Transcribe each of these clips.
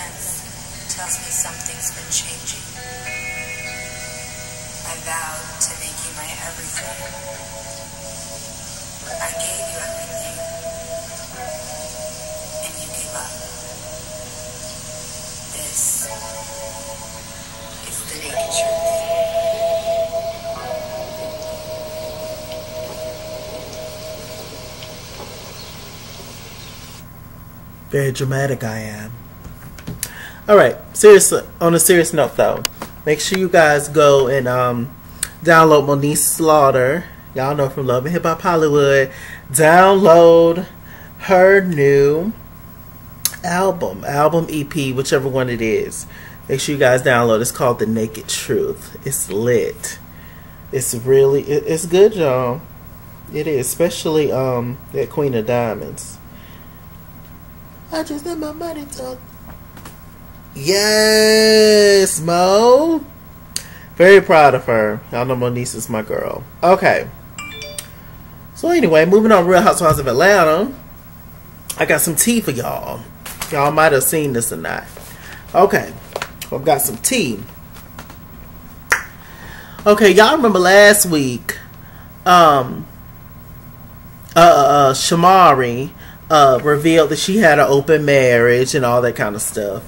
sense tells me something's been changing. I vowed to make you my everything. I gave you everything, and you gave up. This is the naked truth. Very dramatic I am. Alright, seriously, on a serious note though, make sure you guys go and download Moniece Slaughter. Y'all know from Love and Hip Hop Hollywood. Download her new album, EP, whichever one it is. Make sure you guys download. It's called The Naked Truth. It's lit. It's really, it's good, y'all. It is, especially that Queen of Diamonds. I just let my money talk. Yes, Mo. Very proud of her. Y'all know Moniece is my girl. Okay. So anyway, moving on, Real Housewives of Atlanta. I got some tea for y'all. Y'all might have seen this or not. Okay. I've got some tea. Okay, y'all remember last week, Shamari revealed that she had an open marriage and all that kind of stuff.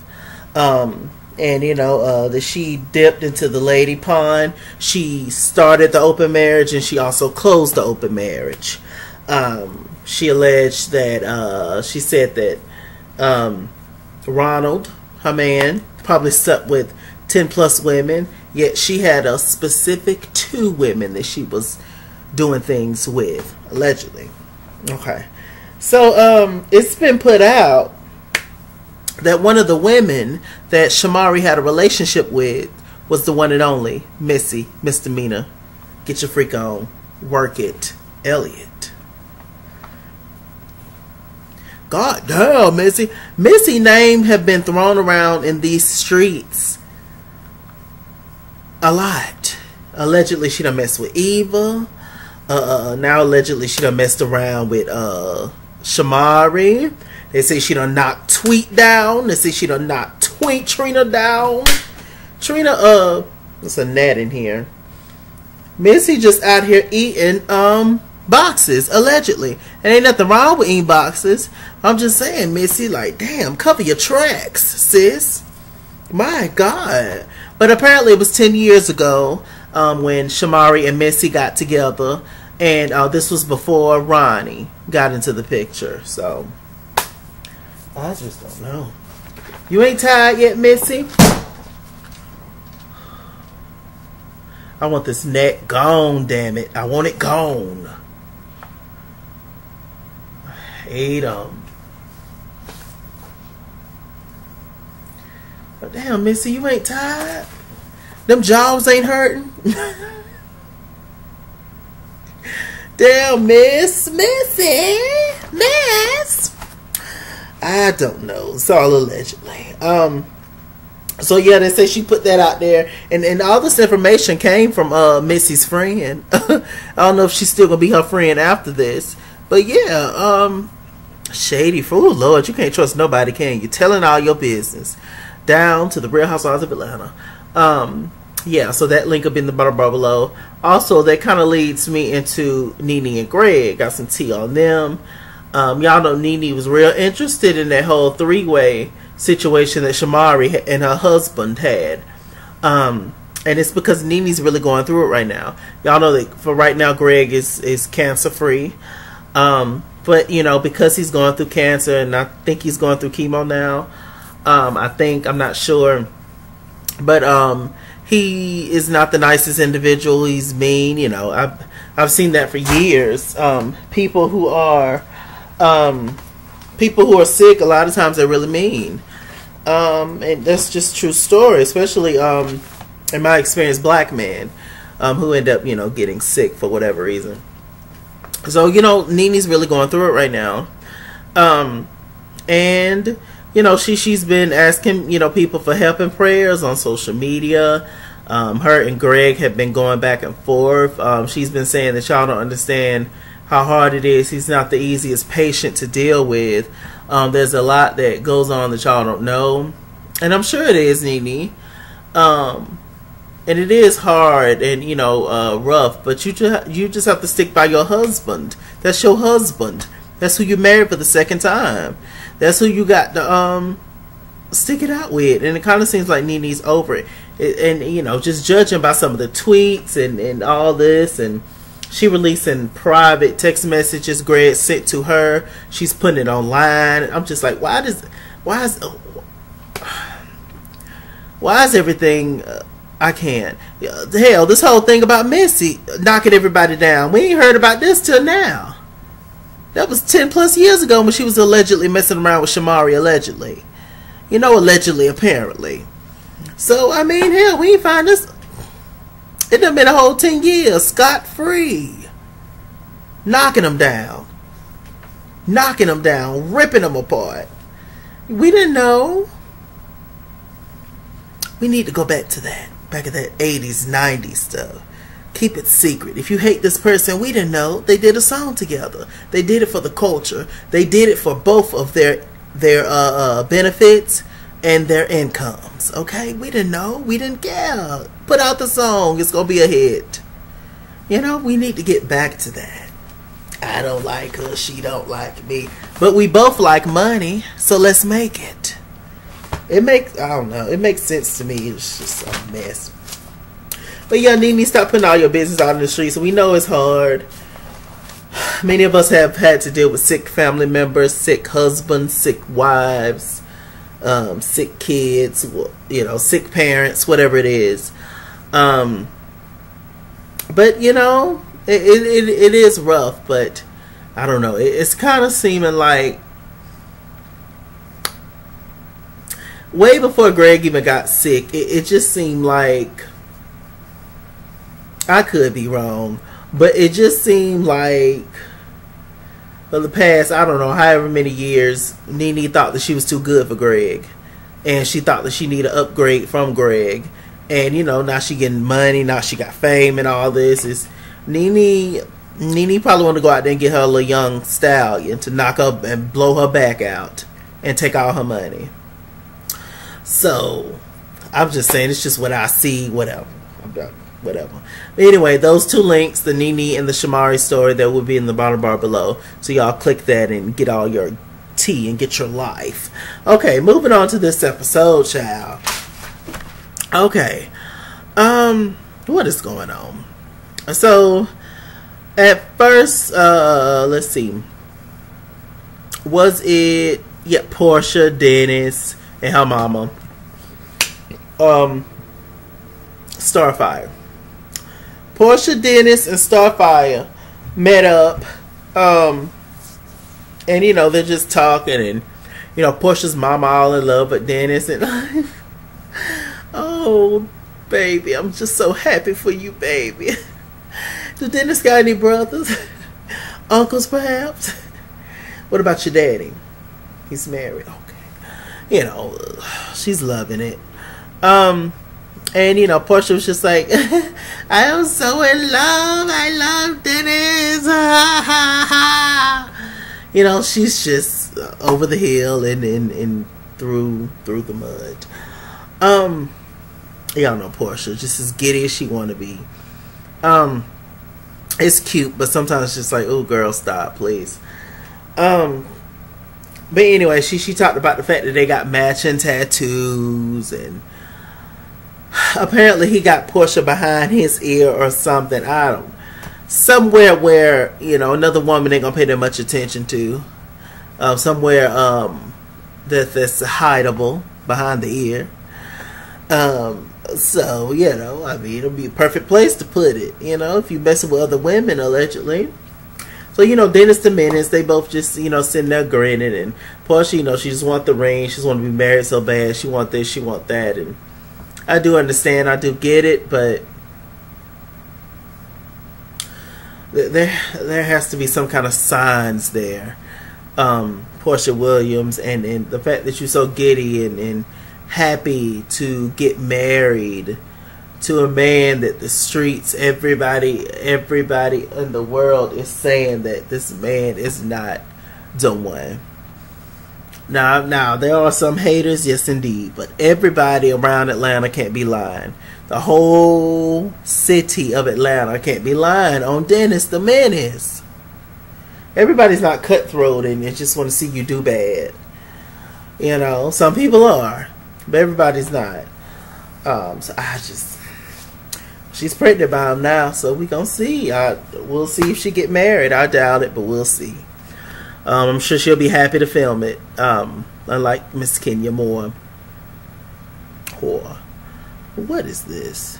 And you know, that she dipped into the lady pond. She started the open marriage and she also closed the open marriage. She alleged that, she said that Ronald, her man, probably slept with 10 plus women, yet she had a specific 2 women that she was doing things with, allegedly. Okay. So, it's been put out that one of the women that Shamari had a relationship with was the one and only Missy, misdemeanor. Get your freak on. Work it. Elliot. God damn, Missy. Missy name have been thrown around in these streets a lot. Allegedly, she done messed with Eva. Now allegedly she done messed around with Shamari. They say she done knocked Tweet down. They say she done knocked Trina down. Trina, there's a gnat in here. Missy just out here eating boxes, allegedly. And ain't nothing wrong with eating boxes. I'm just saying, Missy, like, damn, cover your tracks, sis. My God. But apparently it was 10 years ago when Shamari and Missy got together. And this was before Ronnie got into the picture. So, I just don't know. You ain't tired yet, Missy? I want this neck gone, damn it. I want it gone. I hate them. But damn, Missy, you ain't tired? Them jaws ain't hurting? Damn, Missy, Miss. I don't know. It's all allegedly. So yeah, they say she put that out there, and all this information came from Missy's friend. I don't know if she's still gonna be her friend after this, but yeah, shady fool, Lord, you can't trust nobody, can you? Telling all your business down to the Real Housewives of Atlanta. Yeah, so that link will be in the bottom bar below. Also, that kind of leads me into Nene and Greg. Got some tea on them. Y'all know Nene was real interested in that whole 3-way situation that Shamari and her husband had. And it's because Nene's really going through it right now. Y'all know that for right now, Greg is cancer free. But, you know, because he's going through cancer, and I think he's going through chemo now. I'm not sure. But, he is not the nicest individual. He's mean, you know. I've seen that for years. People who are sick, a lot of times they're really mean. And that's just true story, especially in my experience, black men who end up, you know, getting sick for whatever reason. So, you know, Nene's really going through it right now. And you know, she's been asking, you know, people for help and prayers on social media. Her and Greg have been going back and forth. She's been saying that y'all don't understand how hard it is. He's not the easiest patient to deal with. There's a lot that goes on that y'all don't know. And I'm sure it is, Nene. And it is hard and, you know, rough, but you just have to stick by your husband. That's your husband. That's who you married for the second time. That's who you got to stick it out with. And it kind of seems like Nene's over it. And, you know, just judging by some of the tweets and all this, and she releasing private text messages Greg sent to her. She's putting it online. I'm just like, why is everything? I can't. Hell, this whole thing about Missy knocking everybody down. We ain't heard about this till now. That was 10 plus years ago when she was allegedly messing around with Shamari. Allegedly. You know, allegedly, apparently. So, I mean, hell, we ain't find this. It done been a whole 10 years. Scot-free. Knocking them down. Knocking them down. Ripping them apart. We didn't know. We need to go back to that. Back at that 80s, 90s stuff. Keep it secret. If you hate this person, we didn't know. They did a song together. They did it for the culture. They did it for both of their benefits and their incomes. Okay? We didn't know. We didn't care. Put out the song. It's going to be a hit. You know, we need to get back to that. I don't like her. She don't like me. But we both like money. So let's make it. I don't know. It makes sense to me. It's just a mess. But yeah, Nene, stop putting all your business out in the streets. We know it's hard. Many of us have had to deal with sick family members, sick husbands, sick wives, sick kids, you know, sick parents, whatever it is. But you know, it is rough. But I don't know. It's kind of seeming like way before Greg even got sick, it just seemed like, I could be wrong, but it just seemed like for the past, I don't know, however many years, Nene thought that she was too good for Greg. And she thought that she needed an upgrade from Greg. And, you know, now she getting money, now she got fame and all this. Nene probably want to go out there and get her a little young stallion to knock up and blow her back out and take all her money. So, I'm just saying, it's just what I see, whatever. Whatever. But anyway, those two links, the Nene and the Shamari story, that will be in the bottom bar below. So y'all click that and get all your tea and get your life. Okay, moving on to this episode, child. Okay. What is going on? So, at first, let's see. Was it, Porsha, Dennis, and her mama. Starfire. Porsha, Dennis, and Starfire met up. And, you know, they're just talking. And, you know, Portia's mama all in love with Dennis. And, oh, baby, I'm just so happy for you, baby. Do Dennis got any brothers? Uncles, perhaps? What about your daddy? He's married. Okay. You know, she's loving it. And, you know, Porsha was just like, I am so in love. I love Dennis. You know, she's just over the hill and through the mud. Y'all know Porsha, just as giddy as she want to be. It's cute, but sometimes it's just like, oh, girl, stop, please. But anyway, she talked about the fact that they got matching tattoos, and apparently he got Porsha behind his ear or something. Somewhere where, you know, another woman ain't gonna pay that much attention to. Somewhere that's hideable behind the ear. So, you know, I mean, it'll be a perfect place to put it, you know, if you messing with other women, allegedly. So, you know, Dennis the Menace, they both just, you know, sitting there grinning. And Porsha, you know, she just want the ring. She just want to be married so bad. She want this, she want that. And I do understand. I do get it. But there has to be some kind of signs there. Porsha Williams. And the fact that you're so giddy and happy to get married to a man that the streets, everybody in the world is saying that this man is not the one. Now, there are some haters, yes indeed, but everybody around Atlanta can't be lying. The whole city of Atlanta can't be lying on Dennis the Menace. Everybody's not cutthroat and they just want to see you do bad. You know, some people are, but everybody's not. So she's pregnant by him now, so we gonna see. We'll see if she get married. I doubt it, but we'll see. I'm sure she'll be happy to film it. Unlike Miss Kenya Moore. What is this?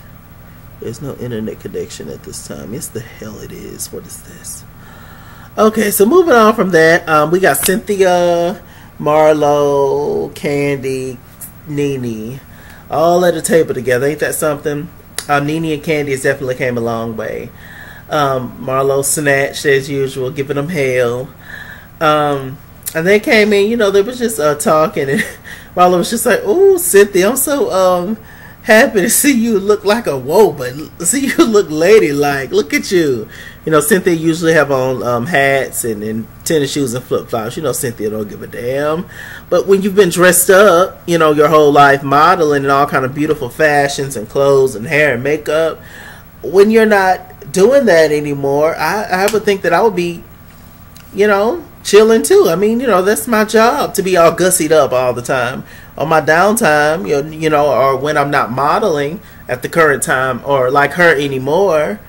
There's no internet connection at this time. Yes, the hell it is. What is this? Okay, so moving on from that, we got Cynthia, Marlo, Candy, Nene, all at the table together. Ain't that something? Nene and Candy has definitely came a long way. Marlo snatched as usual, giving them hell. And they came in, you know, they was just talking, and Marlo was just like, "Oh, Cynthia, I'm so happy to see you look like a but see you look ladylike. Look at you." You know, Cynthia usually have on hats and tennis shoes and flip-flops. You know, Cynthia don't give a damn. But when you've been dressed up, you know, your whole life, modeling in all kind of beautiful fashions and clothes and hair and makeup, when you're not doing that anymore, I would think that I would be, you know, chilling too. I mean, you know, that's my job, to be all gussied up all the time. On my downtime, you know, or when I'm not modeling at the current time or like her anymore,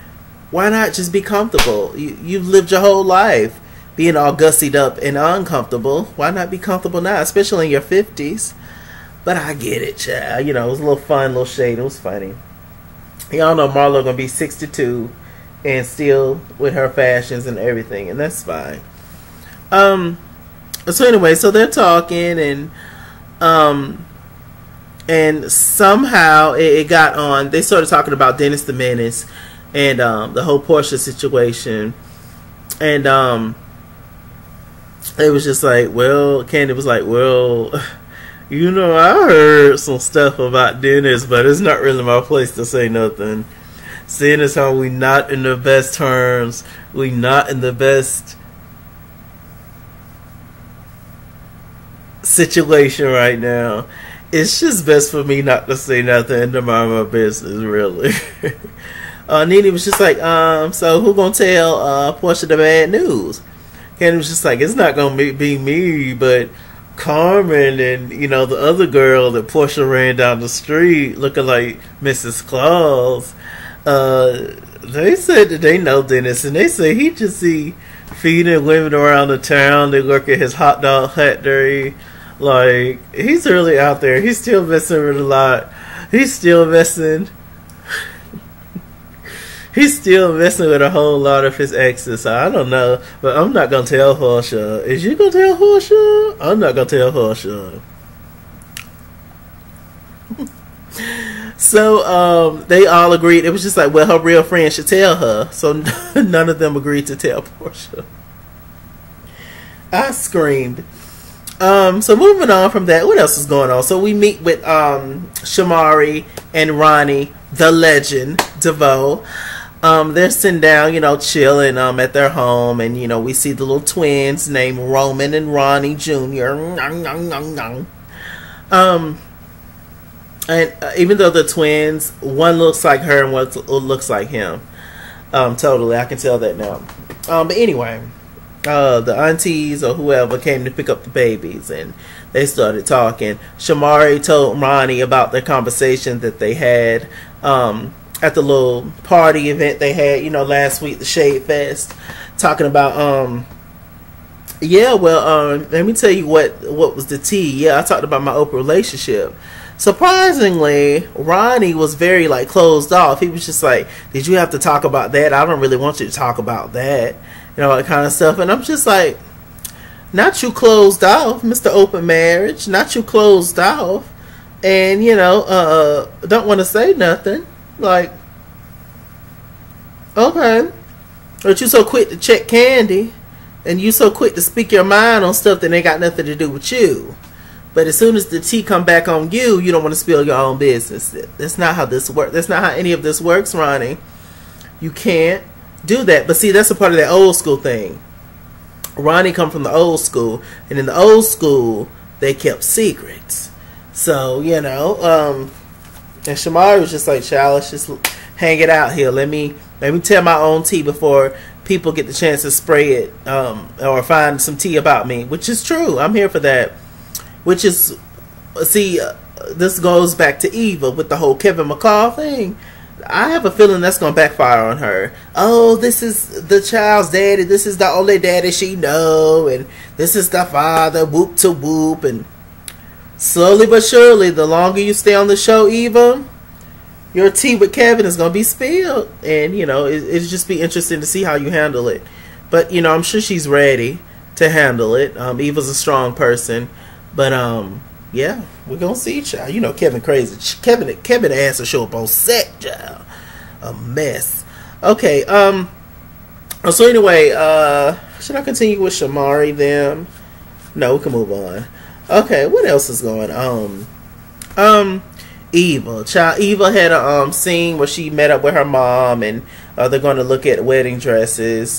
why not just be comfortable? You've lived your whole life being all gussied up and uncomfortable. Why not be comfortable now, especially in your 50s? But I get it, child. You know, it was a little fun, a little shade. It was funny. Y'all know Marlo gonna be 62 and still with her fashions and everything, and that's fine. So anyway, so they're talking, and somehow it got on. They started talking about Dennis the Menace and the whole Porsha situation, and it was just like, well, Candy was like, well, you know, I heard some stuff about Dennis, but it's not really my place to say nothing. Seeing as how we not in the best terms, we not in the best situation right now, it's just best for me not to say nothing and to mind my business, really. Nene was just like, so who gonna tell Porsha the bad news? Candy was just like, it's not gonna be me, but Carmen and, you know, the other girl that Porsha ran down the street looking like Mrs. Claus, they said that they know Dennis, and they say he just see feeding women around the town. They work at his hot dog factory. Like, he's really out there. He's still messing with a lot. He's still messing with a whole lot of his exes. So I don't know, but I'm not gonna tell Porsha. Is you gonna tell Porsha? I'm not gonna tell Porsha. So they all agreed. It was just like, well, her real friend should tell her. So none of them agreed to tell Porsha. I screamed. So moving on from that, what else is going on? So we meet with Shamari and Ronnie, the legend, Devoe. They're sitting down, you know, chilling at their home, and you know, we see the little twins named Roman and Ronnie Jr. And even though the twins, one looks like her and one looks like him, totally, I can tell that now. But anyway, the aunties or whoever came to pick up the babies, and they started talking. Shamari told Ronnie about their conversation that they had at the little party event they had, you know, last week, the Shade Fest, talking about yeah, well, let me tell you what was the tea. Yeah, I talked about my open relationship. Surprisingly, Ronnie was very like closed off. He was just like, did you have to talk about that? I don't really want you to talk about that, you know, that kind of stuff. And I'm just like, not you closed off, Mr. Open Marriage, not you closed off, and you know, don't want to say nothing. Like, okay, but you so quick to check Candy, and you so quick to speak your mind on stuff that ain't got nothing to do with you. But as soon as the tea come back on you, you don't want to spill your own business. That's not how this works. That's not how any of this works, Ronnie. You can't do that. But see, that's a part of that old school thing. Ronnie come from the old school, and in the old school, they kept secrets. So, you know, and Shamari was just like, child, let's just hang it out here. Let me tell my own tea before people get the chance to spray it or find some tea about me, which is true. I'm here for that. Which is, see, this goes back to Eva with the whole Kevin McCall thing. I have a feeling that's going to backfire on her. Oh, this is the child's daddy. This is the only daddy she know. And this is the father, whoop to whoop. And slowly but surely, the longer you stay on the show, Eva, your tea with Kevin is going to be spilled. And, you know, it'll just be interesting to see how you handle it. But, you know, I'm sure she's ready to handle it. Eva's a strong person. But, yeah, we're going to see, child. You know, Kevin crazy. Kevin ass will show up on set, child. A mess. Okay, so anyway, should I continue with Shamari then? No, we can move on. Okay, what else is going on? Eva. Child, Eva had a scene where she met up with her mom, and they're going to look at wedding dresses.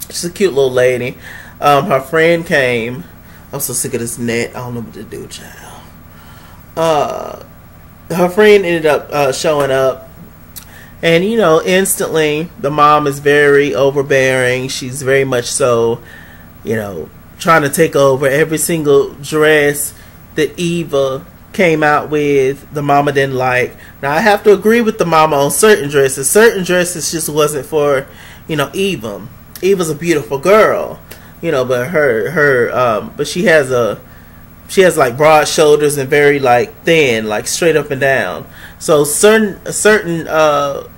She's a cute little lady. Her friend came. I'm so sick of this net. I don't know what to do, child. Her friend ended up showing up. And, you know, instantly, the mom is very overbearing. She's very much so, you know, trying to take over every single dress that Eva came out with. The mama didn't like. Now, I have to agree with the mama on certain dresses. Certain dresses just wasn't for, you know, Eva. Eva's a beautiful girl. You know, but but she has like broad shoulders and very like thin, like straight up and down. So certain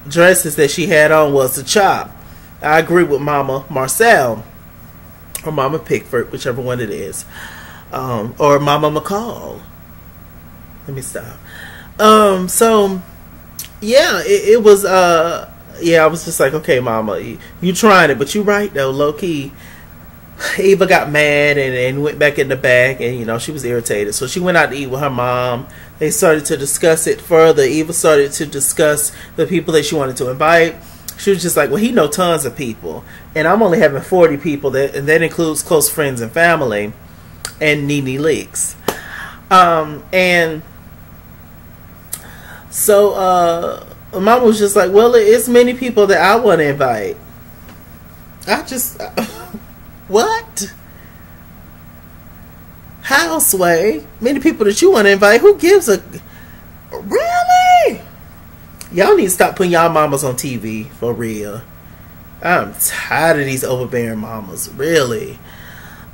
dresses that she had on was a chop. I agree with Mama Marcel or Mama Pickford, whichever one it is, or Mama McCall. Let me stop. So yeah, it was yeah, I was just like, okay, Mama, you trying it, but you right though, low key. Eva got mad and went back in the back, and, you know, she was irritated. So she went out to eat with her mom. They started to discuss it further. Eva started to discuss the people that she wanted to invite. She was just like, well, he know tons of people, and I'm only having 40 people, and that includes close friends and family and Nene Leaks. And so Mama was just like, well, it's many people that I want to invite. I just... What? How, Sway? Many people that you want to invite. Who gives a... Really? Y'all need to stop putting y'all mamas on TV. For real. I'm tired of these overbearing mamas. Really.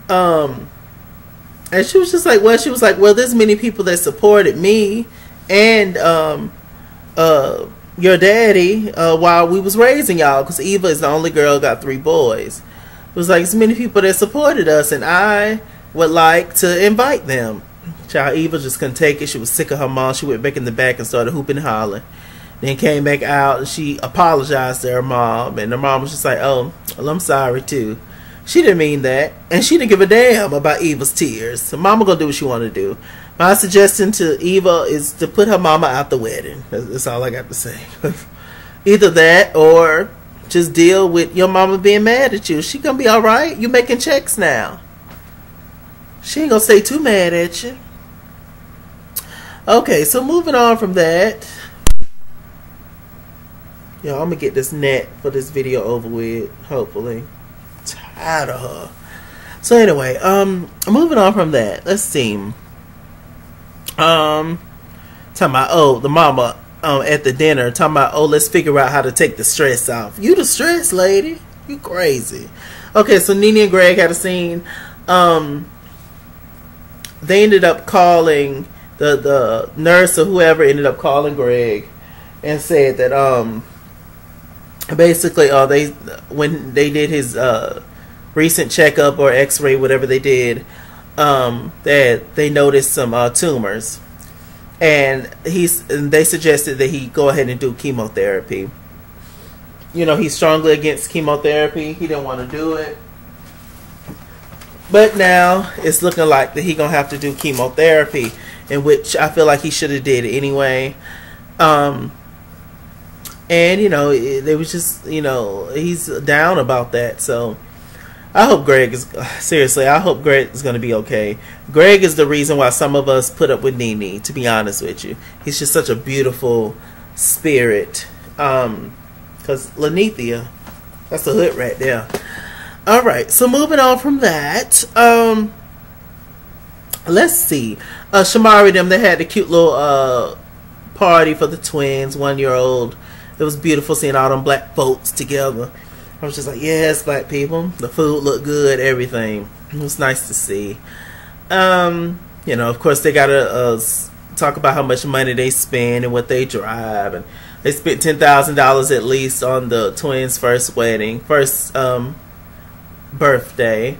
And she was just like, well, there's many people that supported me and your daddy while we was raising y'all. Because Eva is the only girl, got 3 boys. It was like, it's many people that supported us, and I would like to invite them. Child, Eva just couldn't take it. She was sick of her mom. She went back in the back and started hooping and hollering. Then came back out, and she apologized to her mom, and her mom was just like, oh, well, I'm sorry too. She didn't mean that, and she didn't give a damn about Eva's tears. So mama gonna do what she want to do. My suggestion to Eva is to put her mama out the wedding. That's all I got to say. Either that, or just deal with your mama being mad at you. She gonna be alright. You making checks now. She ain't gonna stay too mad at you. Okay, so moving on from that. Yo, I'm gonna get this net for this video over with, hopefully. Tired of her. So anyway, moving on from that. Let's see. Talking about, oh, the mama at the dinner talking about, oh, let's figure out how to take the stress off. You the stress lady. You crazy. Okay, so Nene and Greg had a scene. They ended up calling the nurse or whoever ended up calling Greg and said that basically when they did his recent checkup or x-ray, whatever they did, that they noticed some tumors. And they suggested that he go ahead and do chemotherapy. You know, he's strongly against chemotherapy. He didn't want to do it. But now it's looking like that he gonna have to do chemotherapy, in which I feel like he should have did anyway. And you know, they was just, you know, he's down about that. So I hope Greg is, seriously, I hope Greg is going to be okay. Greg is the reason why some of us put up with Nene, to be honest with you. He's just such a beautiful spirit. Because Lanithia, that's the hood right there. Alright, so moving on from that, let's see. Shamari them, they had a cute little party for the twins, 1-year-old. It was beautiful seeing all them black folks together. I was just like, yes, black people. The food looked good, everything. It was nice to see. You know, of course, they got to talk about how much money they spend and what they drive. And they spent $10,000 at least on the twins' first birthday.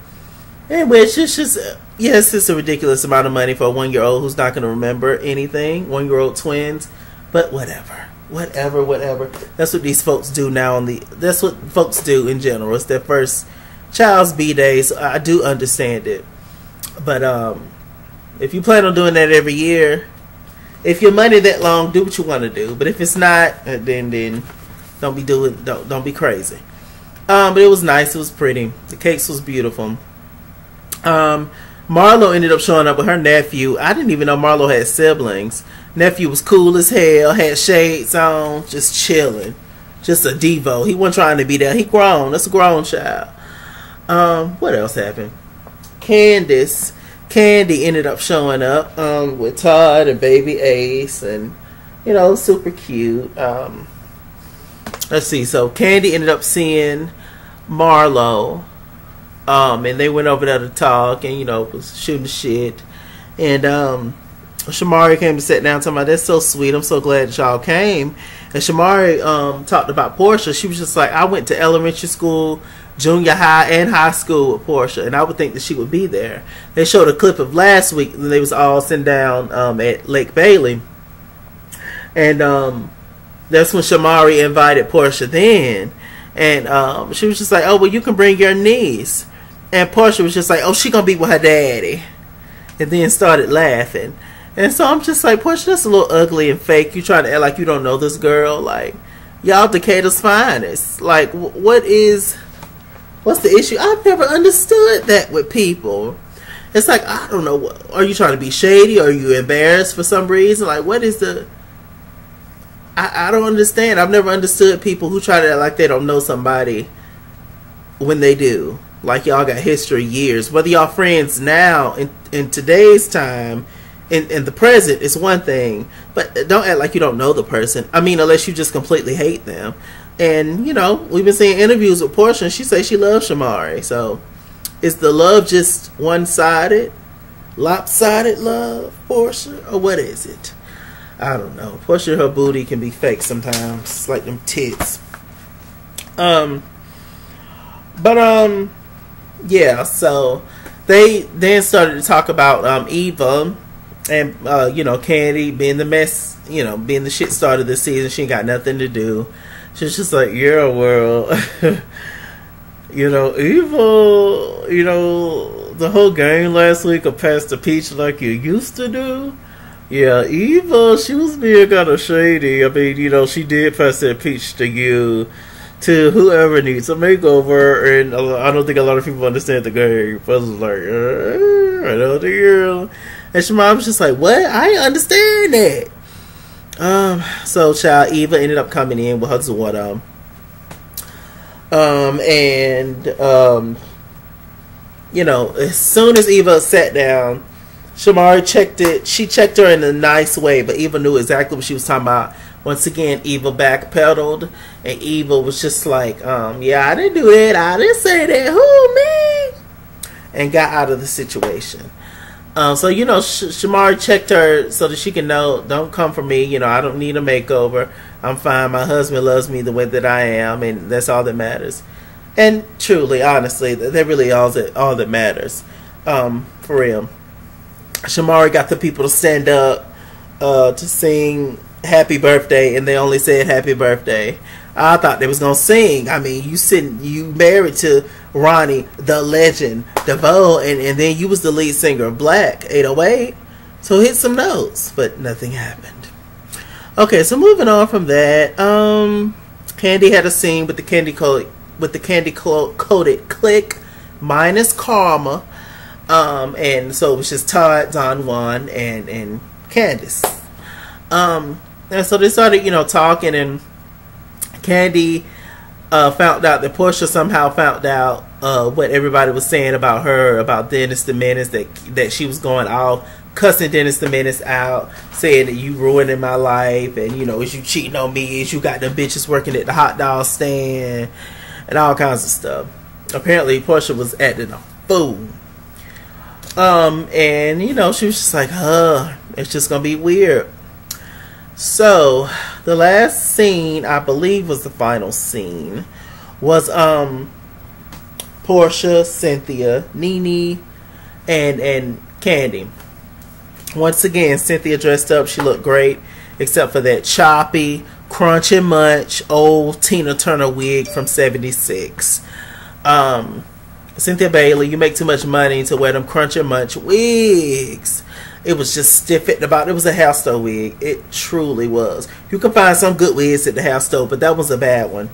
In which it's just, yes, it's a ridiculous amount of money for a 1-year-old who's not going to remember anything. 1-year-old twins. But whatever. Whatever. That's what these folks do now. That's what folks do in general. It's their first child's B-day, so I do understand it. But if you plan on doing that every year, if your money that long, do what you want to do. But if it's not, then don't be crazy. But it was nice. It was pretty. The cakes was beautiful. Marlo ended up showing up with her nephew. I didn't even know Marlo had siblings. Nephew was cool as hell, had shades on, just chilling. Just a Devoe. He wasn't trying to be there. He grown. That's a grown child. What else happened? Candy ended up showing up with Todd and baby Ace, and you know, super cute. Let's see. So Candy ended up seeing Marlo, and they went over there to talk, and you know, was shooting the shit, and Shamari came to sit down talking about, that's so sweet, I'm so glad that y'all came. And Shamari talked about Porsha. She was just like, I went to elementary school, junior high, and high school with Porsha, and I would think that she would be there. They showed a clip of last week when they was all sitting down at Lake Bailey, and that's when Shamari invited Porsha then, and she was just like, oh, well, you can bring your niece. And Porsha was just like, oh, she gonna be with her daddy, and then started laughing. And so I'm just like, Porsha, that's a little ugly and fake. You trying to act like you don't know this girl. Like, y'all Decatur's finest. Like, what's the issue? I've never understood that with people. It's like, I don't know. Are you trying to be shady? Or are you embarrassed for some reason? Like, what is the... I don't understand. I've never understood people who try to act like they don't know somebody when they do. Like, y'all got history years. Whether y'all friends now, in today's time... In the present, it's one thing, but don't act like you don't know the person. I mean, unless you just completely hate them. And, you know, we've been seeing interviews with Porsha, and she says she loves Shamari. So, is the love just one-sided? Lopsided love, Porsha? Or what is it? I don't know. Porsha, her booty can be fake sometimes. It's like them tits. Yeah, so they then started to talk about Eva. And, you know, Candy being the mess, you know, being the shit starter this season. She ain't got nothing to do. She's just like, yeah, well, you know, Eva, you know, the whole game last week of Pass the Peach like you used to do. Yeah, Eva, she was being kind of shady. I mean, you know, she did pass that peach to you, to whoever needs a makeover. And I don't think a lot of people understand the game. But I was like, I know the girl. And Shamari was just like, what? I didn't understand that. So child Eva ended up coming in with her daughter. You know, as soon as Eva sat down, Shamari checked it. She checked her in a nice way, but Eva knew exactly what she was talking about. Once again, Eva backpedaled, and Eva was just like, yeah, I didn't do that. I didn't say that. Who, me? And got out of the situation. So, you know, Shamari checked her so that she can know, don't come for me. You know, I don't need a makeover. I'm fine. My husband loves me the way that I am, and that's all that matters. And truly, honestly, that really all that matters. For real. Shamari got the people to stand up to sing happy birthday, and they only said happy birthday. I thought they was gonna sing. I mean, you married to Ronnie, the legend, Devoe, and then you was the lead singer of Black 808. So hit some notes, but nothing happened. Okay, so moving on from that, Candy had a scene with the candy coated clique. minus Karma. And so it was just Todd, Don Juan, and Candace. And so they started, talking, and Candy found out that Porsha somehow found out what everybody was saying about her, about Dennis the Menace, that she was going off, cussing Dennis the Menace out, saying that you ruining my life, and is you cheating on me, is you got them bitches working at the hot dog stand, and all kinds of stuff. Apparently Porsha was acting a fool. And she was just like, it's just gonna be weird. So the last scene, I believe was the final scene, was Porsha, Cynthia, Nene, and Candy. Once again, Cynthia dressed up. She looked great, except for that choppy, crunch and munch old Tina Turner wig from '76. Cynthia Bailey, you make too much money to wear them crunch and munch wigs. It was just stiff at the bottom. It was a hair store wig. It truly was. You can find some good wigs at the hair store, but that was a bad one.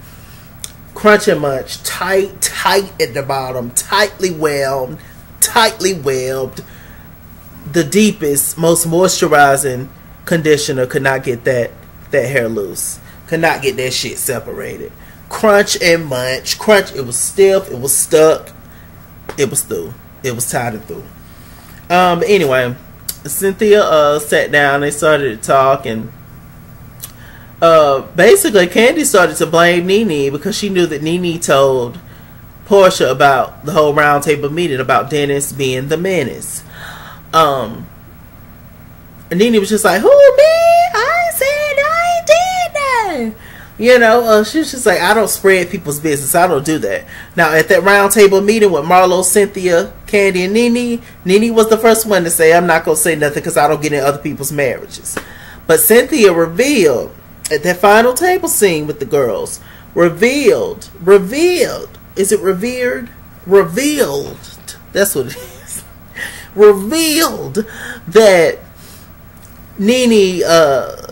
Crunch and munch, tight at the bottom, tightly webbed. The deepest, most moisturizing conditioner could not get that hair loose. Could not get that shit separated. Crunch and munch. Crunch. It was stiff. It was stuck. It was through. It was tied and through. Anyway, Cynthia sat down. They started to talk, and basically Candy started to blame Nene because she knew that Nene told Porsha about the whole round table meeting about Dennis being the menace. And Nene was just like, who, me? I said I did that. She was just like, I don't spread people's business. I don't do that. Now, at that round table meeting with Marlo, Cynthia, Candy, and Nene was the first one to say, I'm not going to say nothing because I don't get in other people's marriages. But Cynthia revealed, at that final table scene with the girls, revealed. Is it revered? Revealed. That's what it is. Revealed that Nene,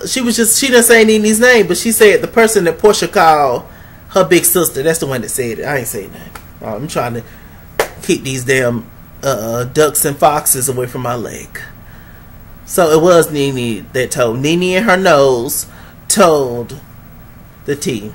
she didn't say Nene's name, but she said the person that Porsha called her big sister. That's the one that said it. I ain't saying that. I'm trying to keep these damn ducks and foxes away from my leg. So it was Nene that told. Nene and her nose told the tea.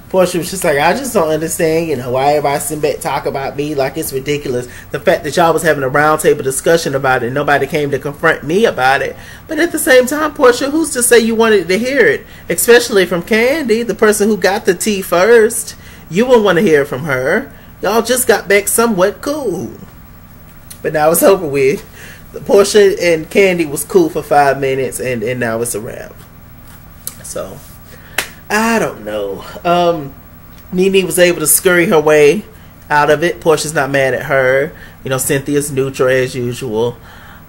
Porsha was just like, I just don't understand, why everybody sitting back talk about me like it's ridiculous. The fact that y'all was having a round table discussion about it, nobody came to confront me about it. But at the same time, Porsha, who's to say you wanted to hear it? Especially from Candy, the person who got the tea first. You wouldn't want to hear it from her. Y'all just got back somewhat cool. But now it's over with. Porsha and Candy was cool for 5 minutes, and now it's a wrap. So I don't know. Nene was able to scurry her way out of it. Porsha's not mad at her. Cynthia's neutral as usual.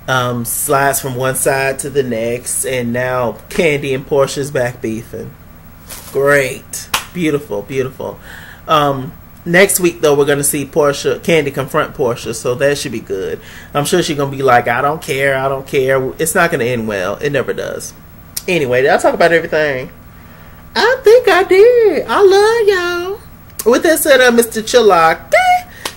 Slides from one side to the next. And now Candy and Porsha's back beefing. Great. Beautiful, beautiful. Next week, though, we're going to see Candy confront Porsha. So that should be good. I'm sure she's going to be like, I don't care. I don't care. It's not going to end well. It never does. Anyway, did I talk about everything? I think I did. I love y'all. With that said, Mr. Chalaki.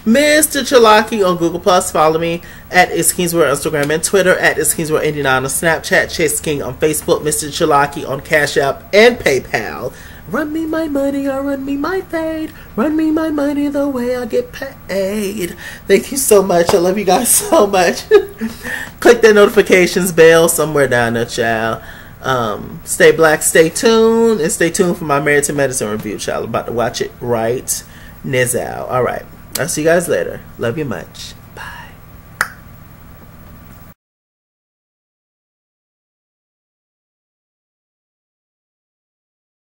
Mr. Chalaki on Google+. Follow me at It's Kingsworld Instagram and Twitter at It's Kingsworld 89 on Snapchat. Chase King on Facebook. Mr. Chalaki on Cash App and PayPal. Run me my money or run me my fade. Run me my money the way I get paid. Thank you so much. I love you guys so much. Click that notifications bell somewhere down there, child. Stay black, stay tuned, and stay tuned for my Married to Medicine review, child. I'm about to watch it right now. Alright, I'll see you guys later. Love you much.